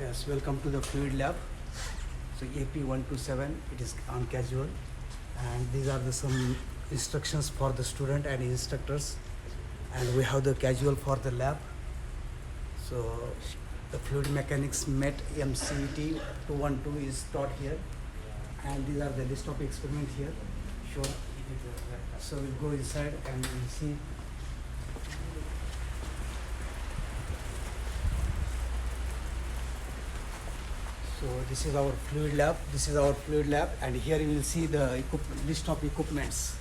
Yes, welcome to the Fluid Lab. So AP127, it is on casual, and these are some instructions for the student and instructors. And we have the casual for the lab. So the fluid mechanics MET MCET 212 is taught here, and these are the list of experiments here. Sure. So we'll go inside and we'll see. So this is our fluid lab. This is our fluid lab, and here you will see the list of equipments.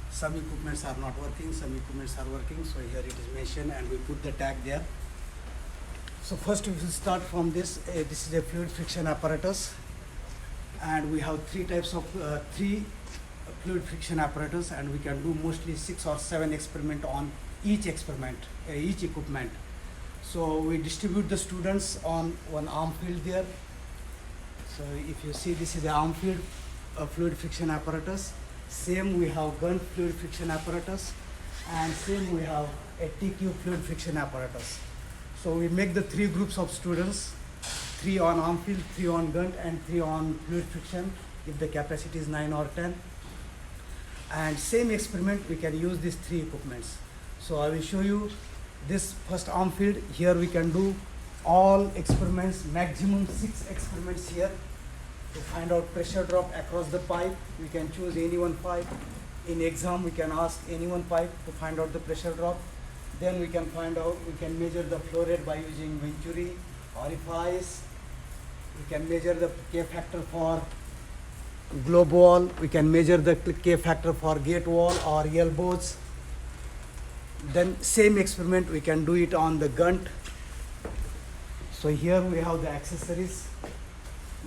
Some equipments are not working, some equipments are working. So here it is mentioned, and we put the tag there. So first we will start from this. This is a fluid friction apparatus, and we have three types of fluid friction apparatus, and we can do mostly 6 or 7 experiment on each equipment. So we distribute the students on one arm field there. So if you see, this is the arm field fluid friction apparatus. Same we have gun fluid friction apparatus, and same we have a TQ fluid friction apparatus. So we make the 3 groups of students, 3 on arm field, 3 on gun, and 3 on fluid friction if the capacity is 9 or 10. And same experiment, we can use these 3 equipments. So I will show you this first arm field. Here we can do all experiments, maximum 6 experiments here to find out pressure drop across the pipe. We can choose any one pipe. In exam, we can ask any one pipe to find out the pressure drop. Then we can measure the flow rate by using Venturi, orifice. We can measure the K factor for globe wall. We can measure the K factor for gate wall or elbows. Then same experiment, we can do it on the gun. So here we have the accessories,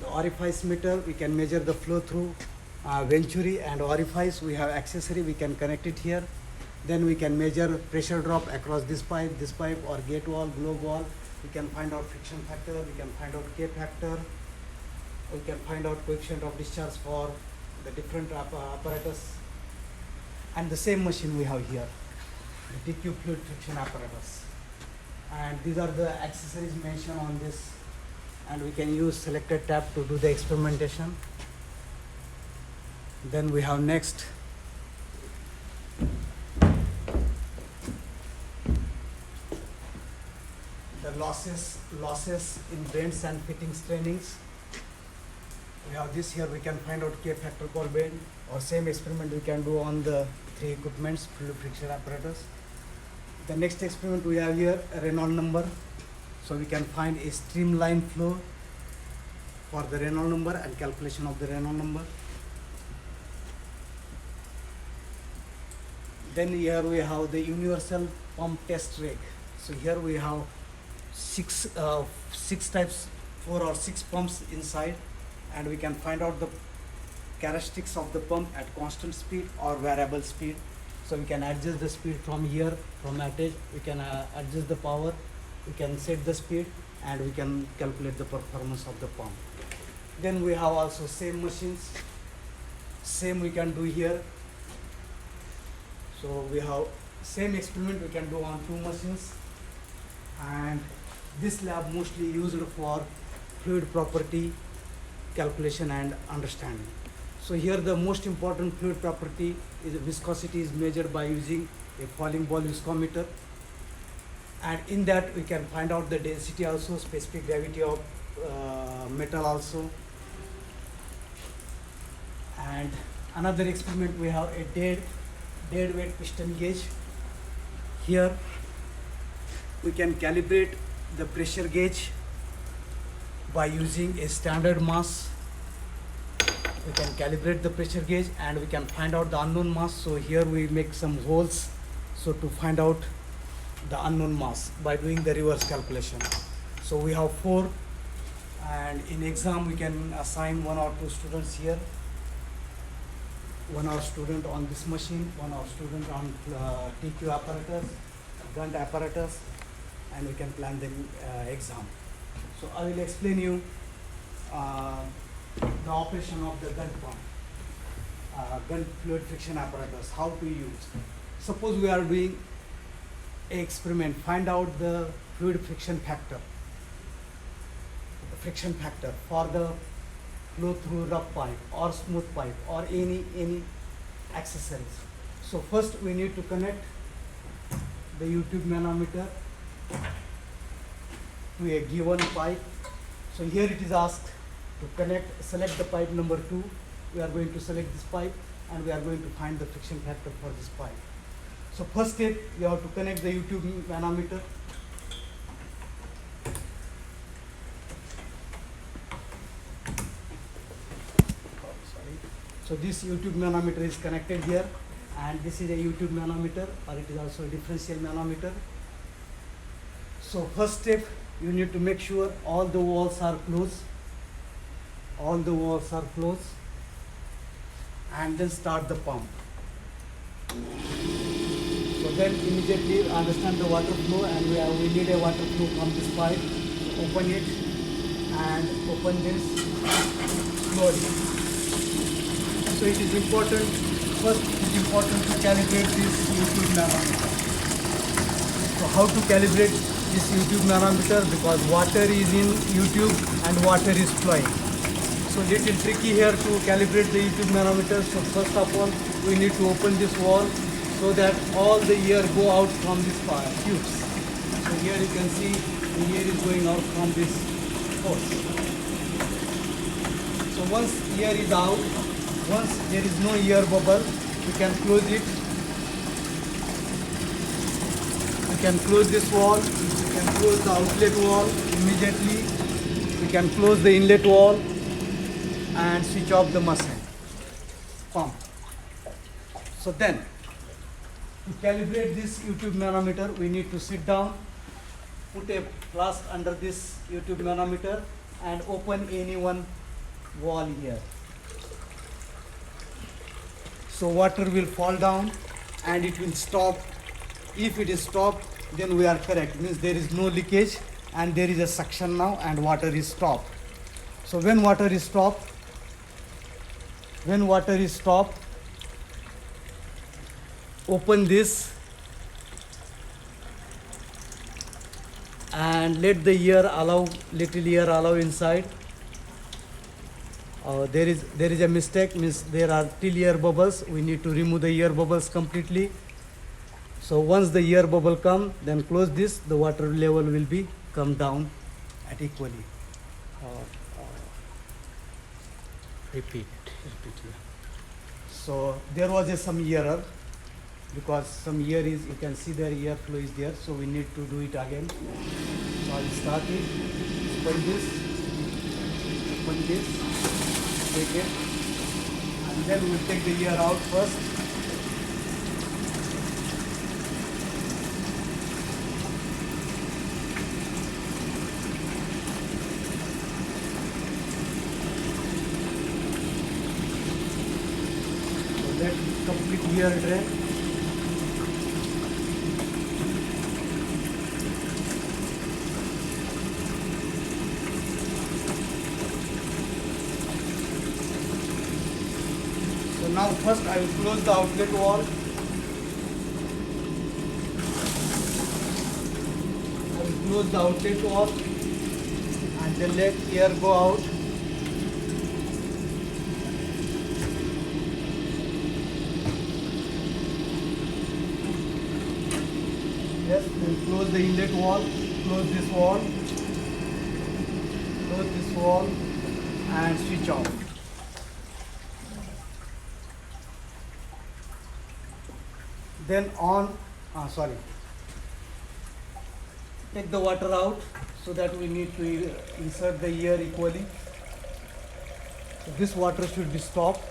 the orifice meter. We can measure the flow through Venturi and orifice. We have accessory, we can connect it here. Then we can measure pressure drop across this pipe, or gate wall, globe wall. We can find out friction factor, we can find out K factor. We can find out coefficient of discharge for the different apparatus. And the same machine we have here, the TQ fluid friction apparatus. And these are the accessories mentioned on this, and we can use selected tab to do the experimentation. Then we have next the losses in bends and fittings trainings. We have this here. We can find out K factor per bend, or same experiment we can do on the 3 equipments, fluid friction apparatus. The next experiment we have here, a Reynolds number. So we can find a streamline flow for the Reynolds number and calculation of the Reynolds number. Then here we have the universal pump test rig. So here we have 6 types, 4 or 6 pumps inside, and we can find out the characteristics of the pump at constant speed or variable speed. So we can adjust the speed from here, from attage. We can adjust the power. We can set the speed, and we can calculate the performance of the pump. Then we have also same machines. Same we can do here. So we have same experiment we can do on 2 machines. And this lab mostly used for fluid property calculation and understanding. So here the most important fluid property is viscosity is measured by using a falling ball viscometer, and in that we can find out the density also, specific gravity of metal also. And another experiment, we have a dead weight piston gauge. Here we can calibrate the pressure gauge by using a standard mass. We can calibrate the pressure gauge, and we can find out the unknown mass. So here we make some holes so to find out the unknown mass by doing the reverse calculation. So we have 4, and in exam we can assign 1 or 2 students here. 1 hour student on this machine, 1 hour student on TQ apparatus, gun apparatus, and we can plan the exam. So I will explain you the operation of the gun pump, gun fluid friction apparatus, how to use. Suppose we are doing an experiment, find out the fluid friction factor. friction factor for the flow through rough pipe or smooth pipe or any accessories. So first we need to connect the U-tube manometer to a given pipe. So here it is asked to select the pipe number 2. We are going to select this pipe and we are going to find the friction factor for this pipe. So first step, you have to connect the U-tube manometer. So this U-tube manometer is connected here, and this is a U-tube manometer, or it is also a differential manometer. So first step, you need to make sure all the valves are closed. All the valves are closed, and then start the pump. So then immediately understand the water flow, and we need a water flow from this pipe. So open it and open this slowly. So it is important, first it is important to calibrate this U-tube manometer. So how to calibrate this U-tube manometer? Because water is in U-tube and water is flowing. So little tricky here to calibrate the U-tube manometer. So first of all, we need to open this valve so that all the air go out from this tubes. So here you can see the air is going out from this hose. So once air is out, once there is no air bubble, we can close it. We can close this valve. We can close the outlet valve immediately. We can close the inlet valve and switch off the machine pump. So then, to calibrate this U-tube manometer, we need to sit down, put a flask under this U-tube manometer and open any one valve here. So water will fall down and it will stop. If it is stopped, then we are correct. Means there is no leakage and there is a suction now and water is stopped. So when water is stopped, open this and let the little air allow inside. There is a mistake, means there are still air bubbles. We need to remove the air bubbles completely. So once the air bubble come, then close this, the water level will be come down at equally. Repeat. Yeah. So there was some error, because some air is, you can see there air flow is there, so we need to do it again. So I'll start it, open this, take it, and then we'll take the air out first. So let complete air drain. Now first I will close the outlet valve. I will close the outlet valve and then let air go out. Yes, then close the inlet valve, close this valve and switch off. Then take the water out, so that we need to insert the air equally. So this water should be stopped.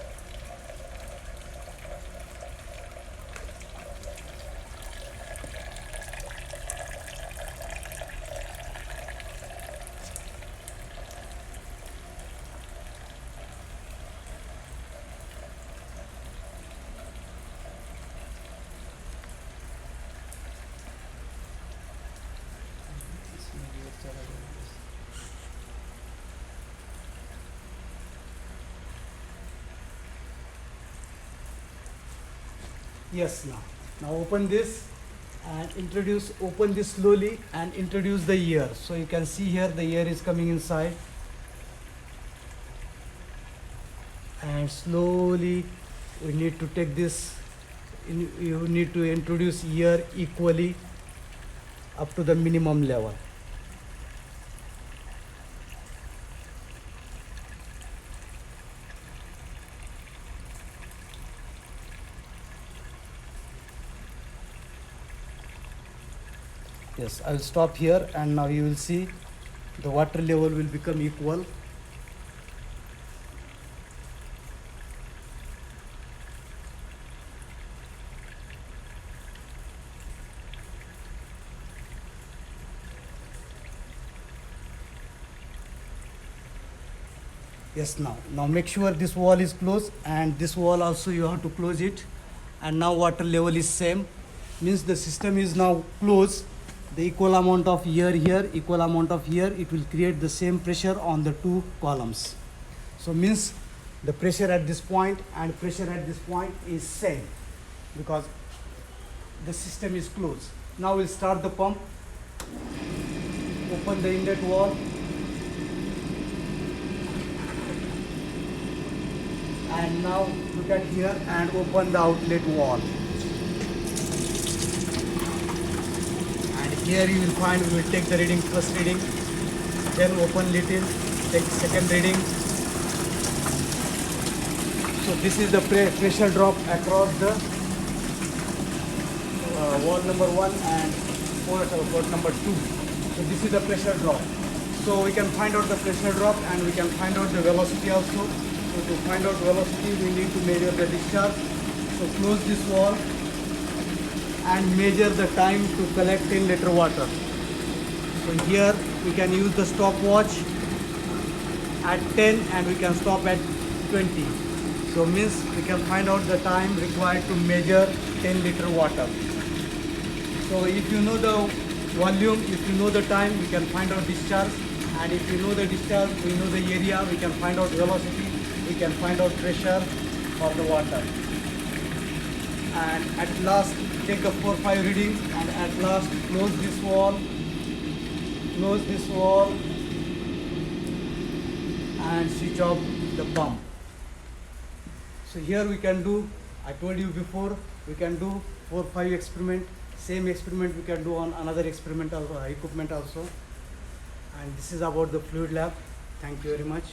Yes, now open this and open this slowly and introduce the air. So you can see here the air is coming inside and slowly we need to take this you need to introduce here equally up to the minimum level. Yes, I will stop here, and now you will see the water level will become equal. Yes, now make sure this wall is closed, and this wall also you have to close it. And now water level is same, means the system is now closed. The equal amount of here, equal amount of here, it will create the same pressure on the two columns. So means the pressure at this point and pressure at this point is same because the system is closed. Now we'll start the pump. Open the inlet wall. And now look at here and open the outlet wall. And here you will find we will take the reading, first reading, then open little, take second reading. So this is the pressure drop across the wall number 1 and port number 2. So this is the pressure drop. So we can find out the pressure drop and we can find out the velocity also. So to find out velocity, we need to measure the discharge. So close this wall and measure the time to collect 10 liter water. So here we can use the stopwatch at 10 and we can stop at 20. So means we can find out the time required to measure 10 liter water. So if you know the volume, if you know the time, we can find out discharge. And if you know the discharge, we know the area, we can find out velocity, we can find out pressure of the water. And at last, take a 4-5 reading, and at last close this wall, and switch off the pump. So here we can do, I told you before, we can do 4-5 experiment. Same experiment we can do on another experimental equipment also. And this is about the fluid lab. Thank you very much.